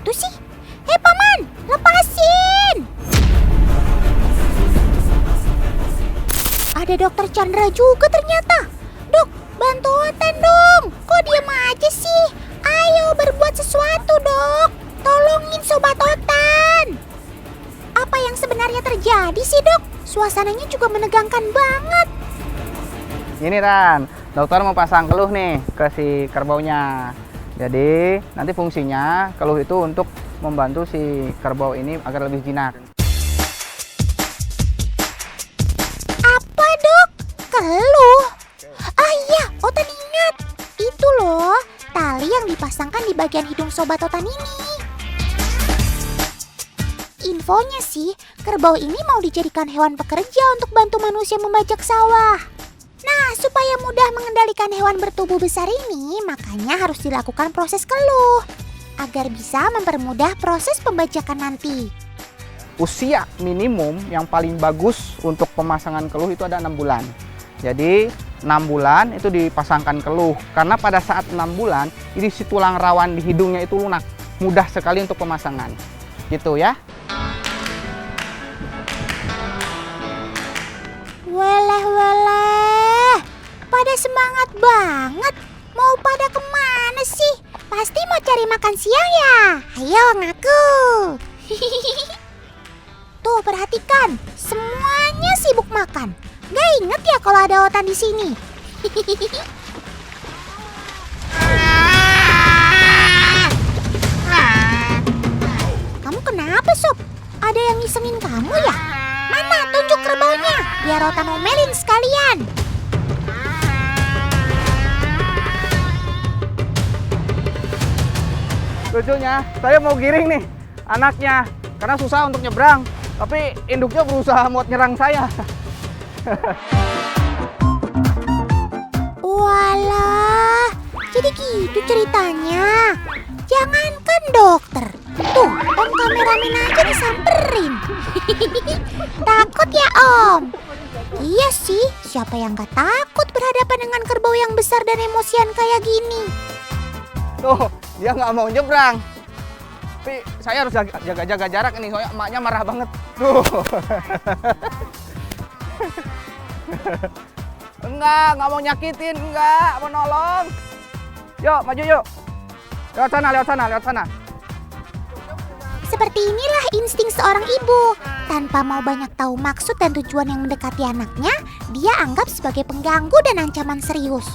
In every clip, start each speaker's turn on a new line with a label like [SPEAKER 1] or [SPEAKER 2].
[SPEAKER 1] gitu sih? Hei paman, lepasin! Ada dokter Chandra juga ternyata. Dok, bantu Otan dong. Kok diam aja sih? Ayo berbuat sesuatu dok. Tolongin sobat Otan. Apa yang sebenarnya terjadi sih dok? Suasananya juga menegangkan banget.
[SPEAKER 2] Ini Ran, dokter mau pasang keluh nih ke si kerbaunya. Jadi nanti fungsinya keluh itu untuk membantu si kerbau ini agar lebih jinak.
[SPEAKER 1] Apa dok? Keluh? Ah iya, Otan ingat. Itu loh, tali yang dipasangkan di bagian hidung sobat Otan ini. Infonya sih, kerbau ini mau dijadikan hewan pekerja untuk bantu manusia membajak sawah. Nah, supaya mudah mengendalikan hewan bertubuh besar ini, makanya harus dilakukan proses keluh agar bisa mempermudah proses pembajakan nanti.
[SPEAKER 2] Usia minimum yang paling bagus untuk pemasangan keluh itu ada 6 bulan. Jadi 6 bulan itu dipasangkan keluh. Karena pada saat 6 bulan, ini si tulang rawan di hidungnya itu lunak. Mudah sekali untuk pemasangan. Gitu ya.
[SPEAKER 1] Weleh, pada semangat banget. Mau pada kemana sih? Pasti mau cari makan siang ya? Ayo ngaku. Tuh perhatikan, semuanya sibuk makan. Gak inget ya kalau ada Otan di sini. Kamu kenapa Sob? Ada yang ngisengin kamu ya? Mana tunjuk kerbaunya, biar Otan omelin sekalian.
[SPEAKER 2] Lucunya, saya mau giring nih anaknya. Karena susah untuk nyebrang. Tapi induknya berusaha mau nyerang saya.
[SPEAKER 1] Walah, jadi gitu ceritanya. Jangankan dokter, tuh om kameramen aja disamperin. Takut ya om? Iya sih, siapa yang gak takut berhadapan dengan kerbau yang besar dan emosian kayak gini?
[SPEAKER 2] Tuh, dia nggak mau nyebrang. Tapi saya harus jaga-jaga jarak ini, soalnya emaknya marah banget. Tuh. Enggak mau nyakitin, enggak, mau nolong. Yuk, maju yuk. Lewat sana.
[SPEAKER 1] Seperti inilah insting seorang ibu. Tanpa mau banyak tahu maksud dan tujuan yang mendekati anaknya, dia anggap sebagai pengganggu dan ancaman serius.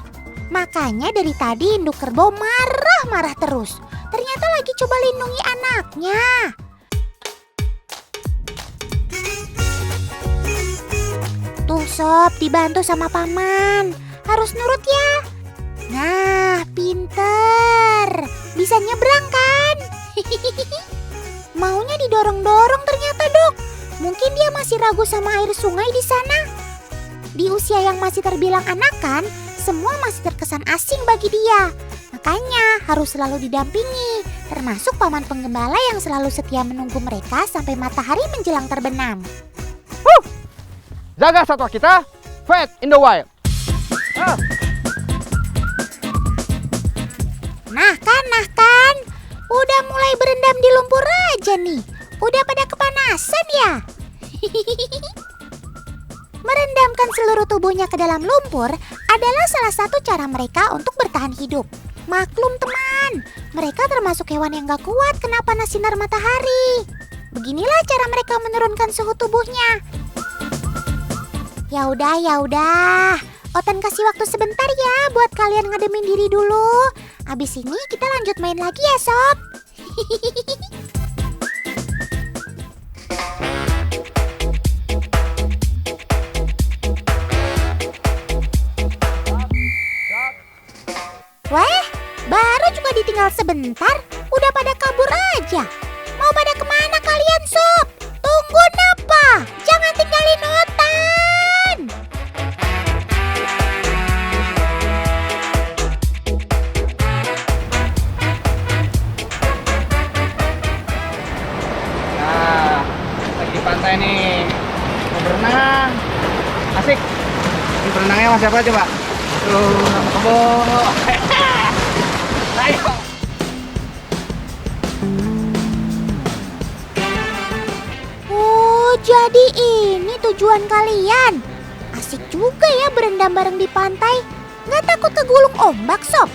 [SPEAKER 1] Makanya dari tadi induk kerbau marah-marah terus. Ternyata lagi coba lindungi anaknya. Tuh Sob, dibantu sama paman. Harus nurut ya. Nah, pinter. Bisa nyebrang kan? Maunya didorong-dorong ternyata dok. Mungkin dia masih ragu sama air sungai di sana. Di usia yang masih terbilang anakan, semua masih terkesan asing bagi dia. Makanya harus selalu didampingi, termasuk paman penggembala yang selalu setia menunggu mereka sampai matahari menjelang terbenam.
[SPEAKER 2] Jaga satwa kita, fight in the wild.
[SPEAKER 1] Nah kan, udah mulai berendam di lumpur aja nih. Udah pada kepanasan ya? Merendamkan seluruh tubuhnya ke dalam lumpur adalah salah satu cara mereka untuk bertahan hidup. Maklum teman, mereka termasuk hewan yang gak kuat kena panas sinar matahari. Beginilah cara mereka menurunkan suhu tubuhnya. Ya udah. Otan kasih waktu sebentar ya buat kalian ngademin diri dulu. Abis ini kita lanjut main lagi ya Sob. Weh, baru juga ditinggal sebentar, udah pada kabur aja. Mau pada kemana kalian Sob? Tunggu napa? Jangan tinggalin Otan.
[SPEAKER 2] Nah, lagi di pantai nih. Mau berenang. Asik. Ini berenangnya sama siapa coba? Tuh, sama kebo. Ayo.
[SPEAKER 1] jadi ini tujuan kalian. Asik juga ya berendam bareng di pantai. Nggak takut kegulung ombak, Sob?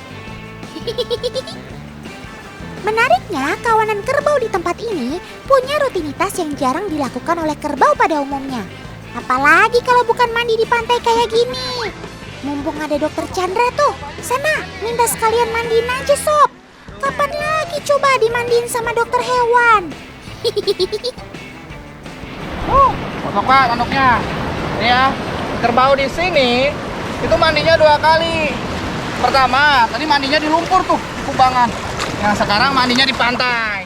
[SPEAKER 1] Menariknya, kawanan kerbau di tempat ini punya rutinitas yang jarang dilakukan oleh kerbau pada umumnya. Apalagi kalau bukan mandi di pantai kayak gini. Mumpung ada Dokter Chandra tuh, sana minta sekalian mandiin aja, Sob. Kapan lagi coba dimandiin sama dokter hewan?
[SPEAKER 2] Kosong Pak tanduknya. Nih ya, kerbau di sini itu mandinya 2 kali. Pertama, tadi mandinya di lumpur tuh, di kubangan. Yang sekarang mandinya di pantai.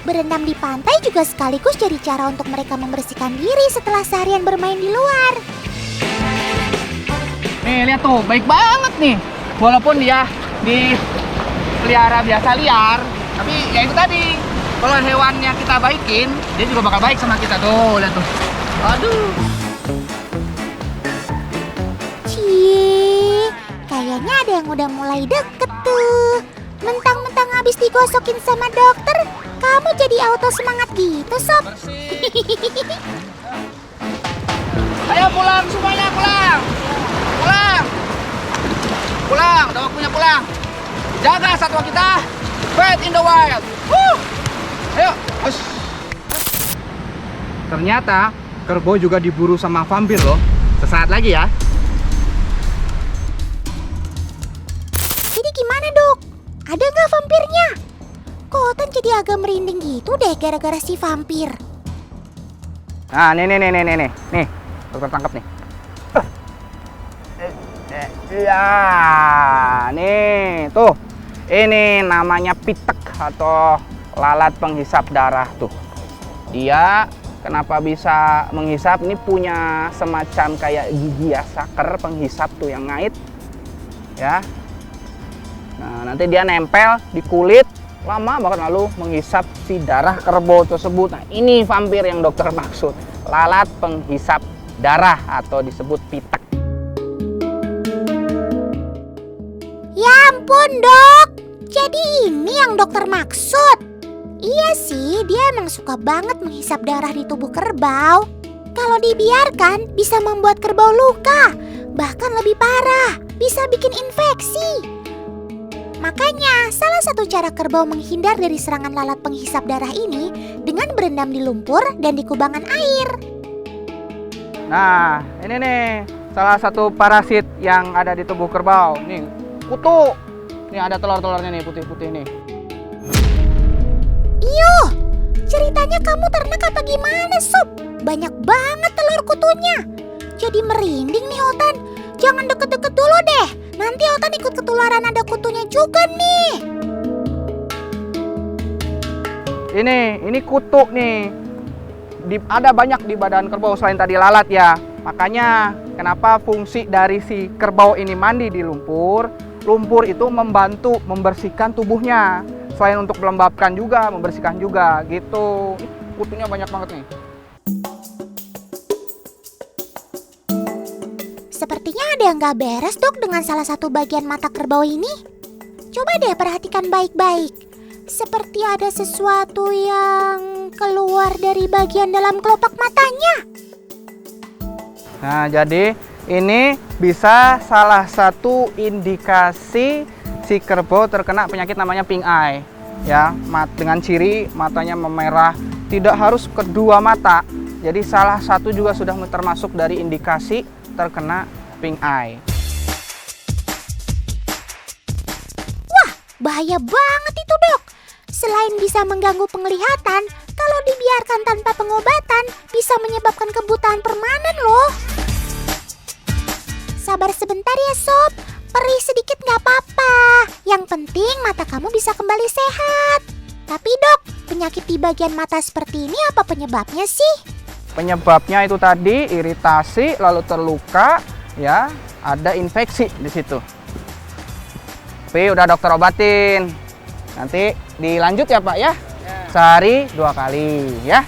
[SPEAKER 1] Berendam di pantai juga sekaligus jadi cara untuk mereka membersihkan diri setelah seharian bermain di luar.
[SPEAKER 2] Nih, lihat tuh, baik banget nih. Walaupun dia dipelihara biasa liar, tapi ya itu tadi. Kalau hewannya kita baikin, dia juga bakal baik sama kita. Tuh, lihat tuh. Aduh.
[SPEAKER 1] Cie, kayaknya ada yang udah mulai deket tuh. Mentang-mentang habis digosokin sama dokter, kamu jadi auto semangat gitu, Sob.
[SPEAKER 2] Ayo pulang semuanya, pulang. Pulang. Pulang, udah waktunya pulang. Jaga satwa kita. Fight in the wild. Ayo, bos. Ternyata kerbau juga diburu sama vampir loh. Sesaat lagi ya.
[SPEAKER 1] Jadi gimana, Dok? Ada nggak vampirnya? Kok Otan jadi agak merinding gitu deh gara-gara si vampir.
[SPEAKER 2] Nah, nih. Nih, dokter tangkap nih. Ya, nih, tuh. Ini namanya pitek atau lalat penghisap darah tuh. Dia kenapa bisa menghisap? Ini punya semacam kayak gigi ya, saker penghisap tuh yang ngait. Ya. Nah, nanti dia nempel di kulit lama banget lalu menghisap si darah kerbau tersebut. Nah, ini vampir yang dokter maksud. Lalat penghisap darah atau disebut pitek.
[SPEAKER 1] Ya ampun, Dok. Jadi ini yang dokter maksud. Iya sih, dia emang suka banget menghisap darah di tubuh kerbau. Kalau dibiarkan bisa membuat kerbau luka. Bahkan lebih parah, bisa bikin infeksi. Makanya, salah satu cara kerbau menghindar dari serangan lalat penghisap darah ini dengan berendam di lumpur dan di kubangan air.
[SPEAKER 2] Nah, ini nih salah satu parasit yang ada di tubuh kerbau. Nih, kutu. Nih ada telur-telurnya nih, putih-putih nih.
[SPEAKER 1] Iyuh, ceritanya kamu ternak apa gimana, Sob? Banyak banget telur kutunya. Jadi merinding nih, Otan. Jangan deket-deket dulu deh. Nanti Otan ikut ketularan ada kutunya juga nih.
[SPEAKER 2] Ini kutu nih. Ada banyak di badan kerbau selain tadi lalat ya. Makanya kenapa fungsi dari si kerbau ini mandi di lumpur. Lumpur itu membantu membersihkan tubuhnya. Selain untuk melembabkan juga, membersihkan juga gitu. Kutunya banyak banget nih.
[SPEAKER 1] Sepertinya ada yang gak beres, Dok, dengan salah satu bagian mata kerbau ini. Coba deh perhatikan baik-baik. Seperti ada sesuatu yang keluar dari bagian dalam kelopak matanya.
[SPEAKER 2] Nah, jadi ini bisa salah satu indikasi si kerbau terkena penyakit namanya pink eye. Ya, dengan ciri matanya memerah, tidak harus kedua mata. Jadi salah satu juga sudah termasuk dari indikasi terkena pink eye.
[SPEAKER 1] Wah, bahaya banget itu, Dok. Selain bisa mengganggu penglihatan, kalau dibiarkan tanpa pengobatan bisa menyebabkan kebutaan permanen loh. Sabar sebentar ya, Sob. Perih sedikit gak apa-apa. Yang penting mata kamu bisa kembali sehat. Tapi, Dok, penyakit di bagian mata seperti ini apa penyebabnya sih?
[SPEAKER 2] Penyebabnya itu tadi iritasi lalu terluka, ya, ada infeksi di situ. Tapi udah dokter obatin. Nanti dilanjut ya, Pak ya. Sehari 2 kali ya.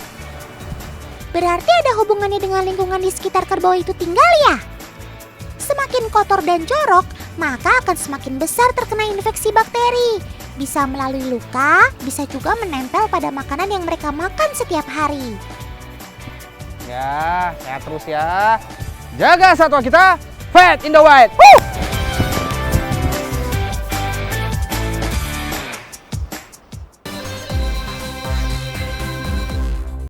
[SPEAKER 1] Berarti ada hubungannya dengan lingkungan di sekitar kerbau itu tinggal ya? Semakin kotor dan jorok, maka akan semakin besar terkena infeksi bakteri. Bisa melalui luka, bisa juga menempel pada makanan yang mereka makan setiap hari.
[SPEAKER 2] Ya, sehat terus ya. Jaga satwa kita, Fat in the White. Woo!